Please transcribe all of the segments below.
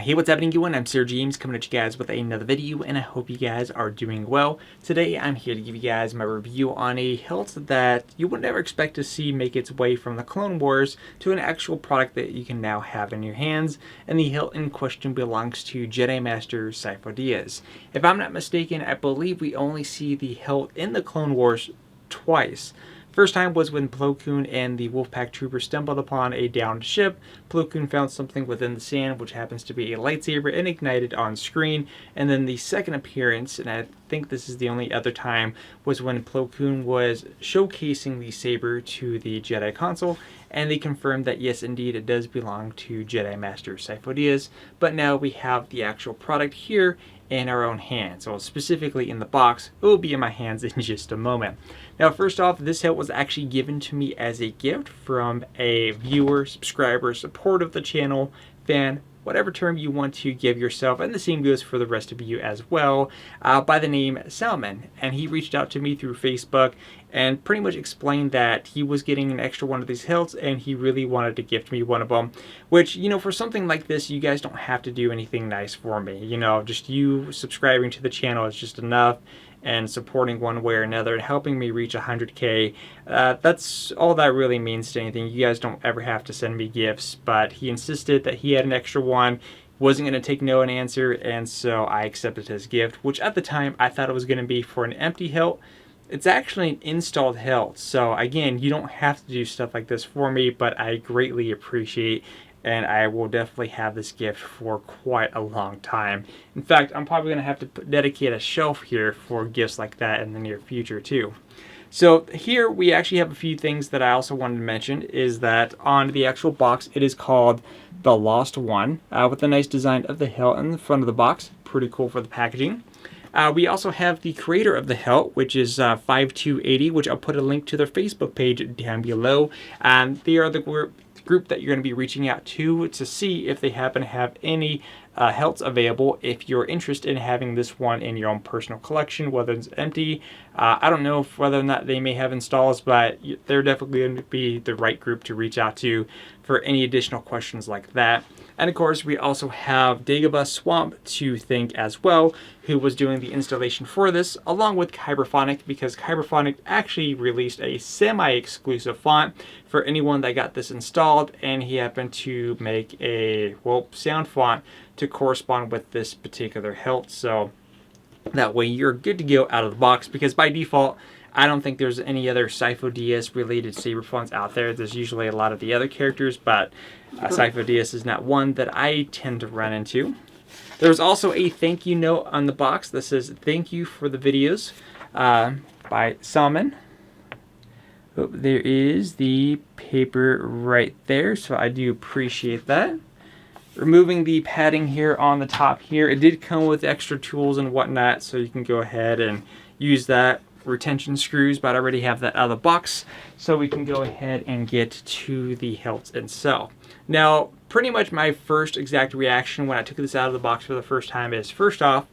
Hey, what's happening, everyone? I'm SirJames coming at you guys with another video, and I hope you guys are doing well. Today, I'm here to give you guys my review on a hilt that you would never expect to see make its way from the Clone Wars to an actual product that you can now have in your hands, and the hilt in question belongs to Jedi Master Sifo-Dyas. If I'm not mistaken, I believe we only see the hilt in the Clone Wars twice. First time was when Plo Koon and the Wolfpack troopers stumbled upon a downed ship. Plo Koon found something within the sand, which happens to be a lightsaber, and ignited on screen. And then the second appearance, and I think this is the only other time, was when Plo Koon was showcasing the saber to the Jedi Council, and they confirmed that yes, indeed, it does belong to Jedi Master Sifo-Dyas. But now we have the actual product here in our own hands. So specifically in the box, it will be in my hands in just a moment. Now, first off, this hilt was actually given to me as a gift from a viewer, subscriber, supporter of the channel, fan, whatever term you want to give yourself, and the same goes for the rest of you as well, by the name Salman. And he reached out to me through Facebook and pretty much explained that he was getting an extra one of these hilts and he really wanted to gift me one of them, which, you know, for something like this, you guys don't have to do anything nice for me. You know, just you subscribing to the channel is just enough, and supporting one way or another and helping me reach 100K. That's all that really means to anything. You guys don't ever have to send me gifts, but he insisted that he had an extra one, wasn't going to take no an answer, and so I accepted his gift, which at the time I thought it was going to be for an empty hilt. It's actually an installed hilt, so again, you don't have to do stuff like this for me, but I greatly appreciate, and I will definitely have this gift for quite a long time. In fact, I'm probably going to have to dedicate a shelf here for gifts like that in the near future too. So here we actually have a few things that I also wanted to mention, is that on the actual box it is called The Lost One, with a nice design of the hilt in the front of the box. Pretty cool for the packaging. We also have the creator of the hilt, which is 5280, which I'll put a link to their Facebook page down below. They are the group that you're going to be reaching out to see if they happen to have any hilts available if you're interested in having this one in your own personal collection, whether it's empty. I don't know whether or not they may have installs, but they're definitely going to be the right group to reach out to for any additional questions like that. And of course, we also have Dagobah Swamp to thank as well, who was doing the installation for this, along with Kyberphonic, because Kyberphonic actually released a semi-exclusive font for anyone that got this installed, and he happened to make a, well, sound font to correspond with this particular hilt. So that way you're good to go out of the box, because by default, I don't think there's any other Sifo-Dyas related saber fonts out there. There's usually a lot of the other characters, but Sifo-Dyas is not one that I tend to run into. There's also a thank you note on the box that says, "Thank you for the videos," by Salman. Oh, there is the paper right there, so I do appreciate that. Removing the padding here on the top here, it did come with extra tools and whatnot, so you can go ahead and use that. Retention screws, but I already have that out of the box, so we can go ahead and get to the hilt itself. Now, pretty much my first exact reaction when I took this out of the box for the first time is, first off,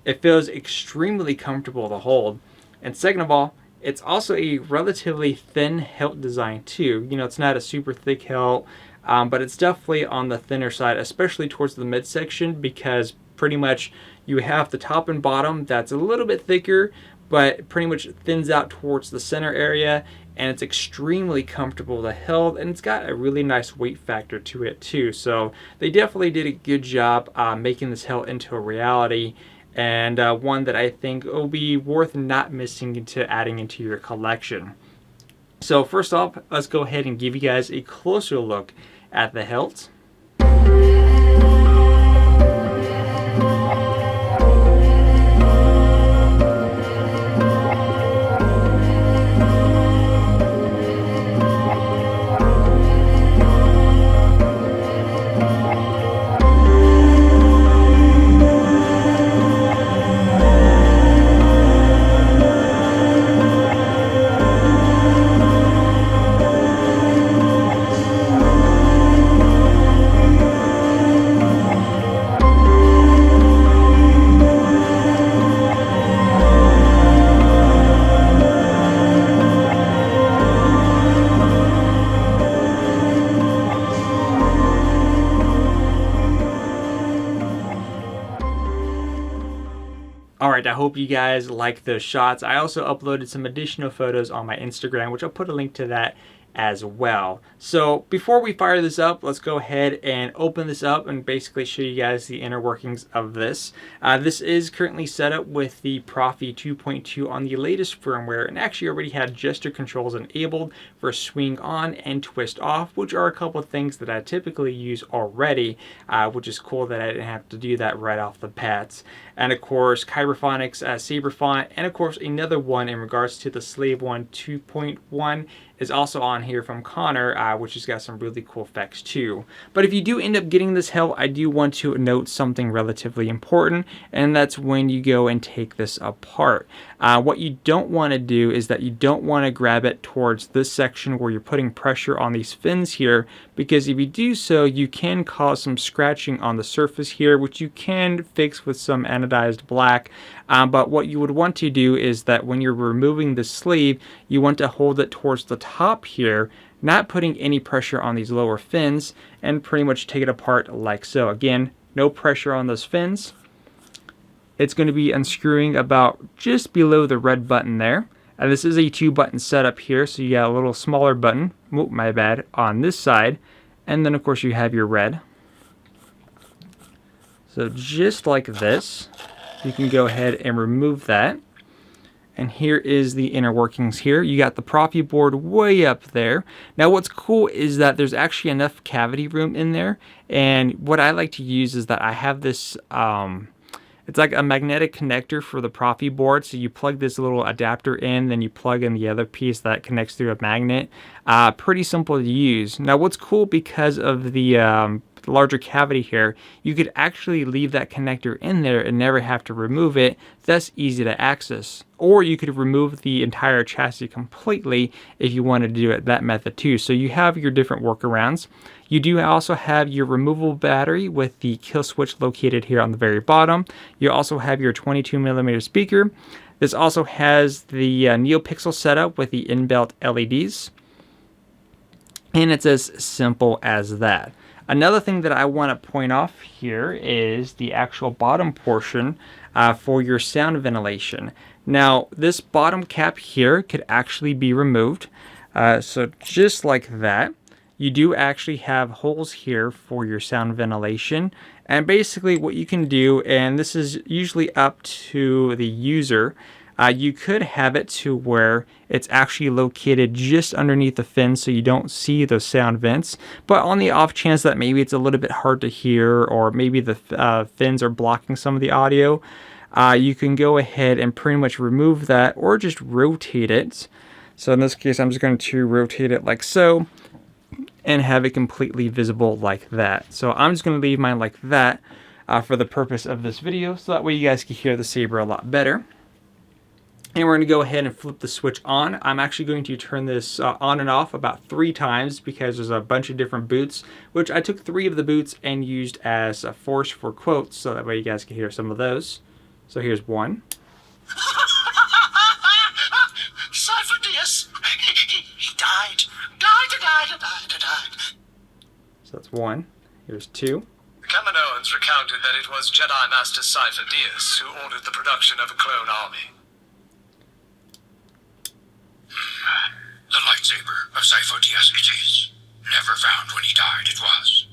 it feels extremely comfortable to hold, and second of all, it's also a relatively thin hilt design too. You know, it's not a super thick hilt, but it's definitely on the thinner side, especially towards the midsection, because pretty much you have the top and bottom that's a little bit thicker, but pretty much thins out towards the center area, and it's extremely comfortable to hold, and it's got a really nice weight factor to it too. So they definitely did a good job making this hilt into a reality, and one that I think will be worth not missing into adding into your collection. So first off, let's go ahead and give you guys a closer look at the hilt. hope you guys like those shots. I also uploaded some additional photos on my Instagram, which I'll put a link to that as well. So before we fire this up, let's go ahead and open this up and basically show you guys the inner workings of this. This is currently set up with the Profi 2.2 on the latest firmware, and actually already had gesture controls enabled for swing on and twist off, which are a couple of things that I typically use already, which is cool that I didn't have to do that right off the bat. And of course, Kyrophonics Saber font, and of course another one in regards to the Slave One 2.1 is also on here from Connor, which has got some really cool effects too. But if you do end up getting this hilt, I do want to note something relatively important, and that's when you go and take this apart. What you don't want to do is that you don't want to grab it towards this section where you're putting pressure on these fins here, because if you do so, you can cause some scratching on the surface here, which you can fix with some anodized black. But what you would want to do is that when you're removing the sleeve, you want to hold it towards the top here, not putting any pressure on these lower fins, and pretty much take it apart like so. Again, no pressure on those fins. It's going to be unscrewing about just below the red button there. And this is a 2-button setup here, so you got a little smaller button, oh, my bad, on this side. And then of course you have your red. So just like this, you can go ahead and remove that. And here is the inner workings here. You got the Profi board way up there. Now what's cool is that there's actually enough cavity room in there. And what I like to use is that I have this, it's like a magnetic connector for the Profi board. So you plug this little adapter in, then you plug in the other piece that connects through a magnet. Pretty simple to use. Now what's cool, because of the larger cavity here, you could actually leave that connector in there and never have to remove it. That's easy to access. Or you could remove the entire chassis completely if you wanted to do it that method too. So you have your different workarounds. You do also have your removable battery with the kill switch located here on the very bottom. You also have your 22mm speaker. This also has the NeoPixel setup with the inbuilt LEDs. And it's as simple as that. Another thing that I want to point off here is the actual bottom portion for your sound ventilation. Now, this bottom cap here could actually be removed. So just like that, you do actually have holes here for your sound ventilation. And basically what you can do, and this is usually up to the user, you could have it to where it's actually located just underneath the fin so you don't see those sound vents. But on the off chance that maybe it's a little bit hard to hear, or maybe the fins are blocking some of the audio, you can go ahead and pretty much remove that or just rotate it. So in this case, I'm just going to rotate it like so and have it completely visible like that. So I'm just going to leave mine like that for the purpose of this video, so that way you guys can hear the saber a lot better. And we're going to go ahead and flip the switch on. I'm actually going to turn this on and off about 3 times because there's a bunch of different boots, which I took 3 of the boots and used as a force for quotes, so that way you guys can hear some of those. So here's one. Sifo-Dyas, he died. So that's 1. Here's 2. The Kaminoans recounted that it was Jedi Master Sifo-Dyas who ordered the production of a clone army. The lightsaber of Sifo-Dyas it is. Never found when he died, it was.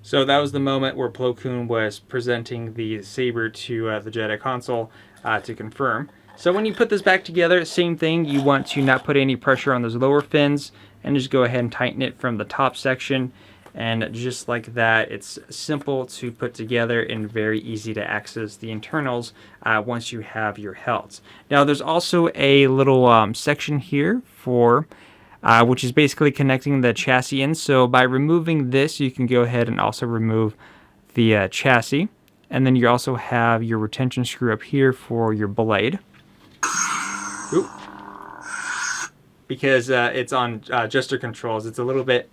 So that was the moment where Plo Koon was presenting the saber to the Jedi console to confirm. So when you put this back together, same thing. You want to not put any pressure on those lower fins and just go ahead and tighten it from the top section. And just like that, it's simple to put together and very easy to access the internals once you have your hilt. Now there's also a little section here for which is basically connecting the chassis in. So by removing this, you can go ahead and also remove the chassis. And then you also have your retention screw up here for your blade. Oop. Because it's on gesture controls, it's a little bit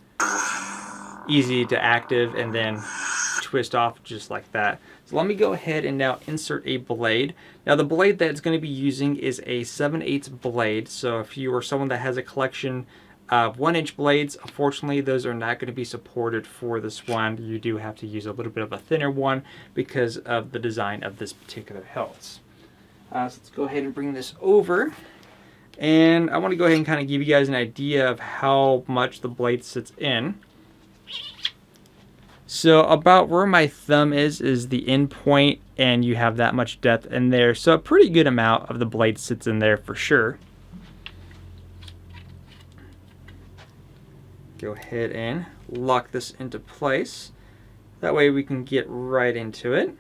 easy to active and then twist off just like that. So let me go ahead and now insert a blade. Now the blade that's going to be using is a 7/8 blade. So if you are someone that has a collection of 1-inch blades, unfortunately those are not going to be supported for this one. You do have to use a little bit of a thinner one because of the design of this particular hilt. So let's go ahead and bring this over. And I want to go ahead and kind of give you guys an idea of how much the blade sits in. So about where my thumb is the end point, and you have that much depth in there. So a pretty good amount of the blade sits in there for sure. Go ahead and lock this into place. That way we can get right into it.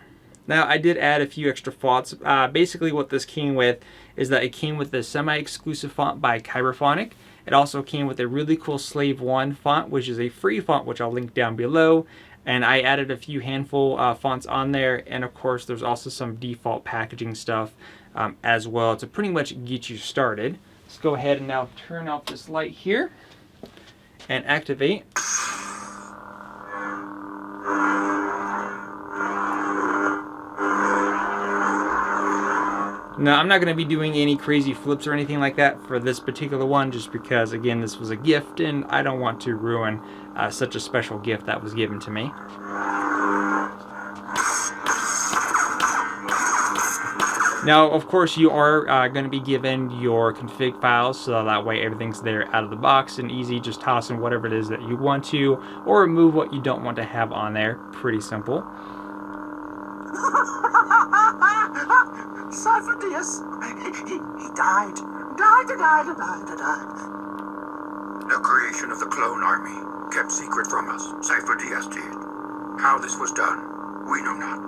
Now I did add a few extra fonts. Basically what this came with is that it came with a semi-exclusive font by Kyberphonic. It also came with a really cool Slave 1 font, which is a free font, which I'll link down below. And I added a few handful fonts on there. And of course there's also some default packaging stuff as well to pretty much get you started. Let's go ahead and now turn off this light here and activate. Now, I'm not going to be doing any crazy flips or anything like that for this particular one, just because, again, this was a gift, and I don't want to ruin such a special gift that was given to me. Now, of course, you are going to be given your config files, so that way everything's there out of the box and easy. Just toss in whatever it is that you want to, or remove what you don't want to have on there. Pretty simple. Sifo-Dyas, he died. Died. The creation of the clone army, kept secret from us, Sifo-Dyas did. How this was done, we know not.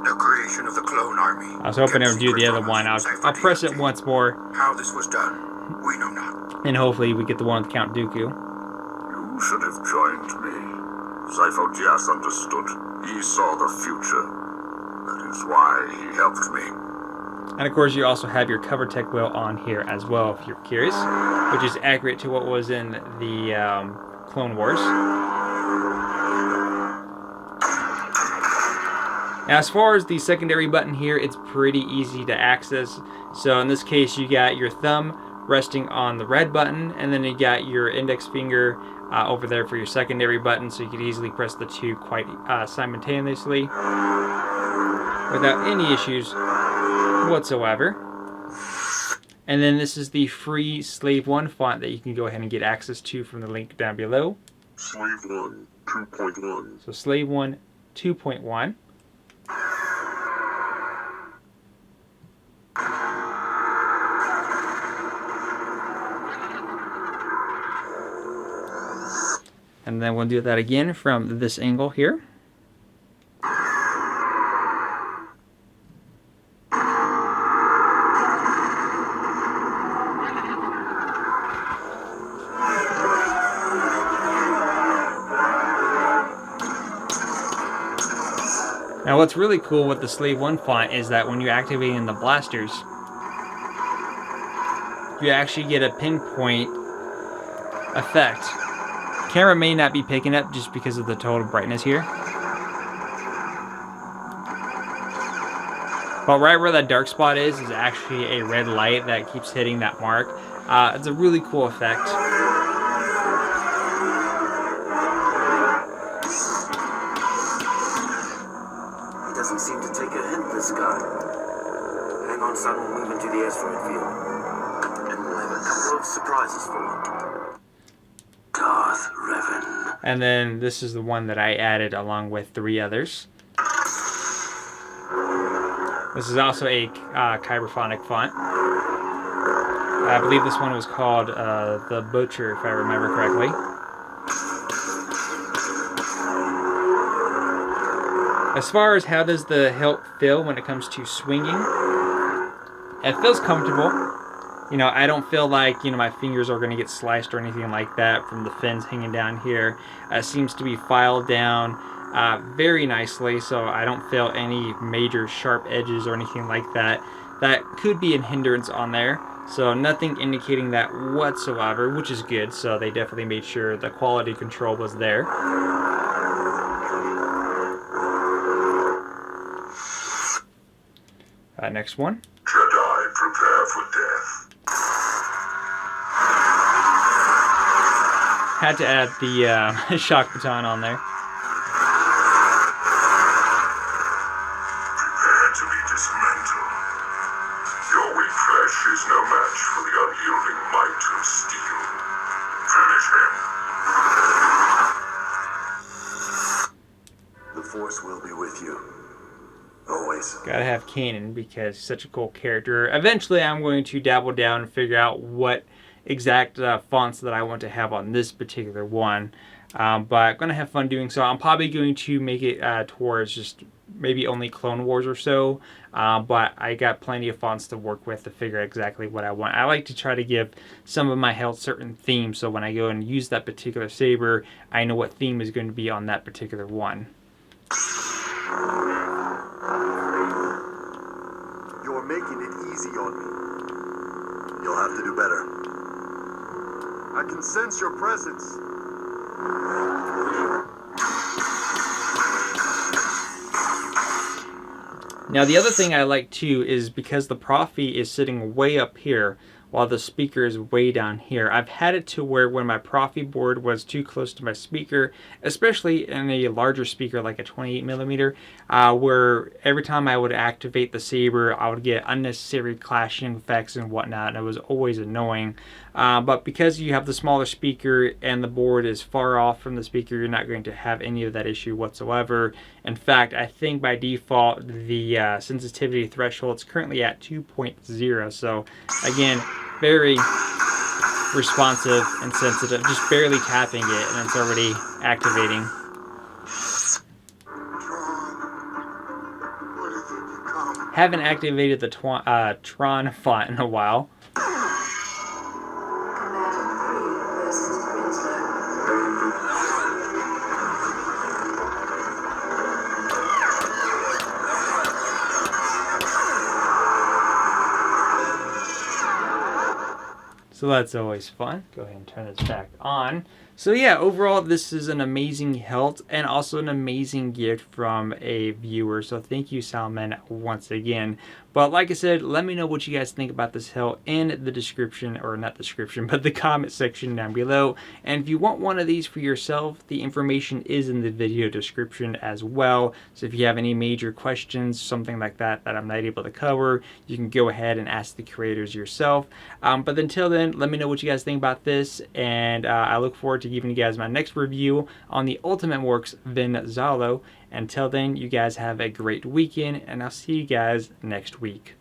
The creation of the clone army. I was hoping it would do the other one. I'll press it once more. How this was done, we know not. And hopefully we get the one with Count Dooku. You should have joined me. Sifo-Dyas understood. He saw the future. That is why he helped me. And of course you also have your cover tech wheel on here as well, if you're curious, which is accurate to what was in the Clone Wars. Now, as far as the secondary button here, it's pretty easy to access. So in this case, you got your thumb resting on the red button, and then you got your index finger over there for your secondary button, so you could easily press the two quite simultaneously without any issues whatsoever. And then this is the free Slave 1 font that you can go ahead and get access to from the link down below. Slave 1 2.1. So Slave 1 2.1. And then we'll do that again from this angle here. Now what's really cool with the Slave 1 font is that when you're activating the blasters, you actually get a pinpoint effect. Camera may not be picking up just because of the total brightness here. But right where that dark spot is actually a red light that keeps hitting that mark. It's a really cool effect. He doesn't seem to take a hint, this guy. Hang on, son, we'll move into the asteroid field. And we'll have a couple of surprises for him. Darth Revan. And then this is the one that I added along with 3 others. This is also a Kyberphonic font. I believe this one was called The Butcher, if I remember correctly. As far as how does the hilt feel when it comes to swinging, it feels comfortable. You know, I don't feel like, you know, my fingers are going to get sliced or anything like that from the fins hanging down here. It seems to be filed down very nicely, so I don't feel any major sharp edges or anything like that. That could be a hindrance on there, so nothing indicating that whatsoever, which is good. So they definitely made sure the quality control was there. Next one. Jedi, prepare for death. Had to add the shock baton on there. Prepare to be dismantled. Your weak flesh is no match for the unyielding might of steel. Finish him. The Force will be with you. Always. Gotta have Kanan because he's such a cool character. Eventually, I'm going to dabble down and figure out what exact fonts that I want to have on this particular one. But I'm going to have fun doing so. I'm probably going to make it towards just maybe only Clone Wars or so. But I got plenty of fonts to work with to figure out exactly what I want. I like to try to give some of my health certain themes. So when I go and use that particular saber, I know what theme is going to be on that particular one. You're making it easy on me. You'll have to do better. I can sense your presence. Now the other thing I like too is because the Prophy is sitting way up here while the speaker is way down here. I've had it to where when my Prophy board was too close to my speaker, especially in a larger speaker like a 28mm, where every time I would activate the saber, I would get unnecessary clashing effects and whatnot, and it was always annoying. But because you have the smaller speaker and the board is far off from the speaker, you're not going to have any of that issue whatsoever. In fact, I think by default, the sensitivity threshold is currently at 2.0. So again, very responsive and sensitive. Just barely tapping it and it's already activating. Haven't activated the Tron font in a while. So that's always fun. Go ahead and turn this back on. So yeah, overall, this is an amazing hilt and also an amazing gift from a viewer. So thank you, Salman, once again. But like I said, let me know what you guys think about this hilt in the description, or not description, but the comment section down below. And if you want one of these for yourself, the information is in the video description as well. So if you have any major questions, something like that I'm not able to cover, you can go ahead and ask the creators yourself. But until then, let me know what you guys think about this, and I look forward to giving you guys my next review on the Ultimate Works Vin Zalo. Until then, you guys have a great weekend, and I'll see you guys next week.